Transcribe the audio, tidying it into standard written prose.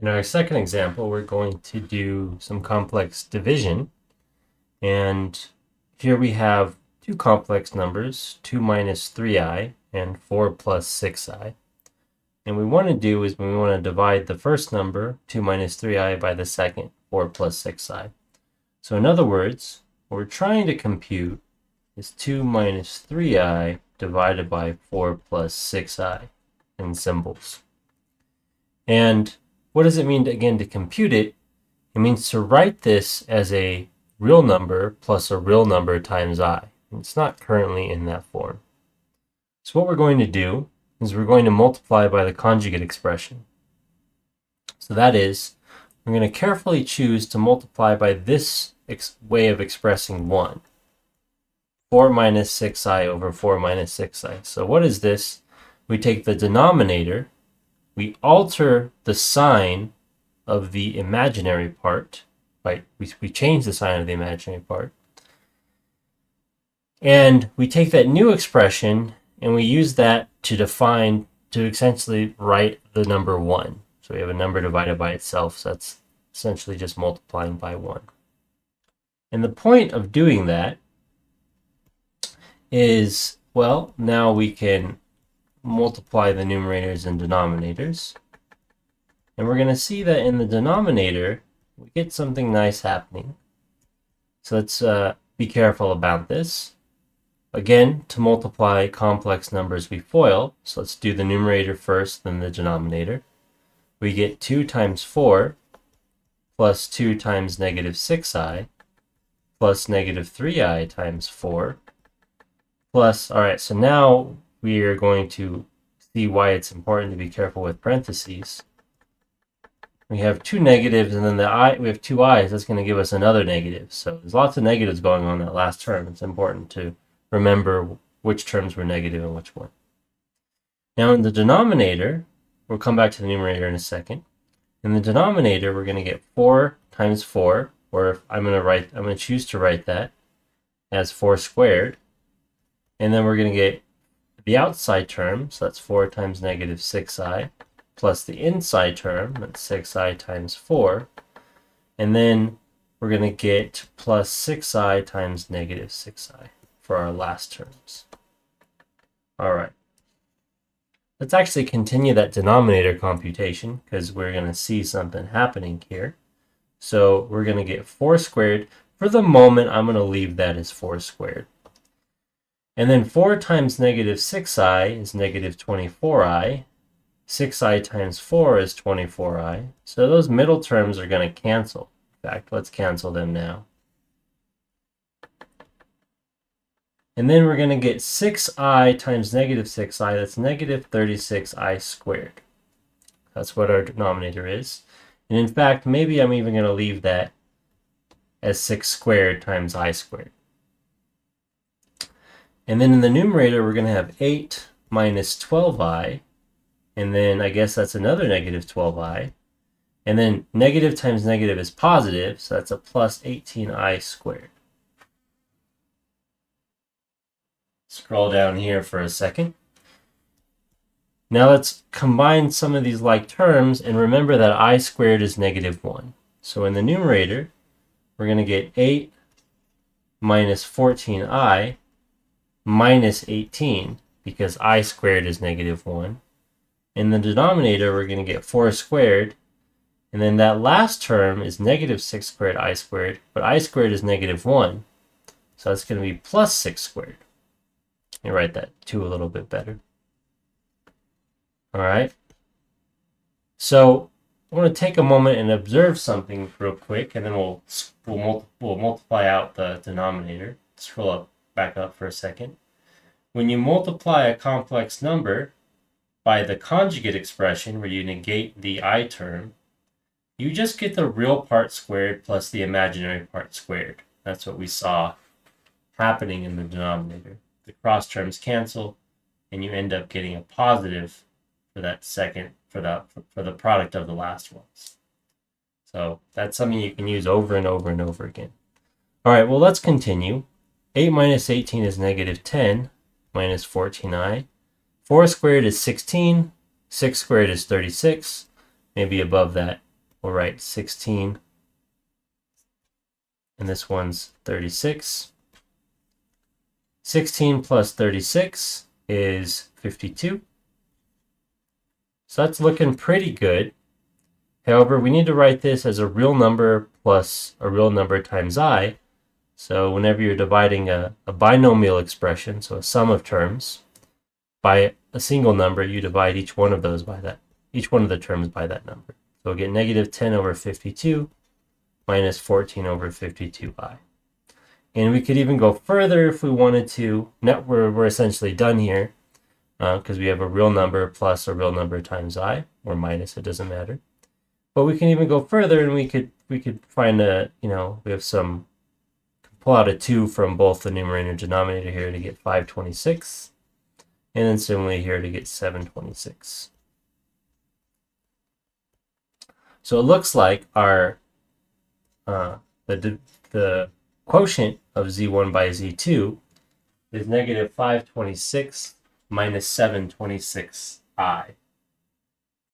In our second example, we're going to do some complex division. And here we have two complex numbers, 2 minus 3i and 4 plus 6i. And what we want to do is we want to divide the first number, 2 minus 3i, by the second, 4 plus 6i. So in other words, what we're trying to compute is 2 minus 3i divided by 4 plus 6i in symbols. And what does it mean, again, to compute it? It means to write this as a real number plus a real number times I. And it's not currently in that form. So what we're going to do is we're going to multiply by the conjugate expression. So that is, we're going to carefully choose to multiply by this way of expressing 1. 4 minus 6i over 4 minus 6i. So what is this? We take the denominator, we alter the sign of the imaginary part, right? We change the sign of the imaginary part. And we take that new expression and we use that to essentially write the number 1. So we have a number divided by itself, so that's essentially just multiplying by 1. And the point of doing that is, well, now we can multiply the numerators and denominators. And we're going to see that in the denominator, we get something nice happening. So let's be careful about this. Again, to multiply complex numbers, we FOIL. So let's do the numerator first, then the denominator. We get 2 times 4 plus 2 times negative 6i plus negative 3i times 4 plus, all right, so now we are going to see why it's important to be careful with parentheses. We have 2 negatives, and then we have 2 i's. That's going to give us another negative. So there's lots of negatives going on in that last term. It's important to remember which terms were negative and which weren't. Now in the denominator, we'll come back to the numerator in a second. In the denominator, we're going to get 4 times 4, or I'm going to choose to write that as 4 squared. And then we're going to get the outside term, so that's 4 times negative 6i, plus the inside term, that's 6i times 4. And then we're going to get plus 6i times negative 6i for our last terms. All right. Let's actually continue that denominator computation because we're going to see something happening here. So we're going to get 4 squared. For the moment, I'm going to leave that as 4 squared. And then 4 times negative 6i is negative 24i. 6i times 4 is 24i. So those middle terms are going to cancel. In fact, let's cancel them now. And then we're going to get 6i times negative 6i. That's negative 36i squared. That's what our denominator is. And in fact, maybe I'm even going to leave that as 6 squared times I squared. And then in the numerator, we're going to have 8 minus 12i. And then I guess that's another negative 12i. And then negative times negative is positive, so that's a plus 18i squared. Scroll down here for a second. Now let's combine some of these like terms and remember that I squared is negative 1. So in the numerator, we're going to get 8 minus 14i minus 18 because I squared is negative 1. In the denominator, we're going to get 4 squared. And then that last term is negative 6 squared I squared, but I squared is negative 1. So that's going to be plus 6 squared. You write that 2 a little bit better. All right. So I want to take a moment and observe something real quick, and then we'll multiply out the denominator. Scroll back up for a second. When you multiply a complex number by the conjugate expression, where you negate the I term, you just get the real part squared plus the imaginary part squared. That's what we saw happening in the denominator. The cross terms cancel, and you end up getting a positive for that second, for the product of the last ones. So that's something you can use over and over and over again. All right, well, let's continue. 8 minus 18 is negative 10 minus 14i. 4 squared is 16. 6 squared is 36. Maybe above that we'll write 16. And this one's 36. 16 plus 36 is 52. So that's looking pretty good. However, we need to write this as a real number plus a real number times I. So whenever you're dividing a binomial expression, so a sum of terms, by a single number, you divide each one of those by that, each one of the terms by that number. So we'll get negative 10 over 52 minus 14 over 52i. And we could even go further if we wanted to. Now we're essentially done here because we have a real number plus a real number times I, or minus, it doesn't matter. But we can even go further, and we could find a, we have some, pull out a 2 from both the numerator and denominator here to get 526, and then similarly here to get 726. So it looks like our the quotient of z1 by z2 is negative 526 minus 726i.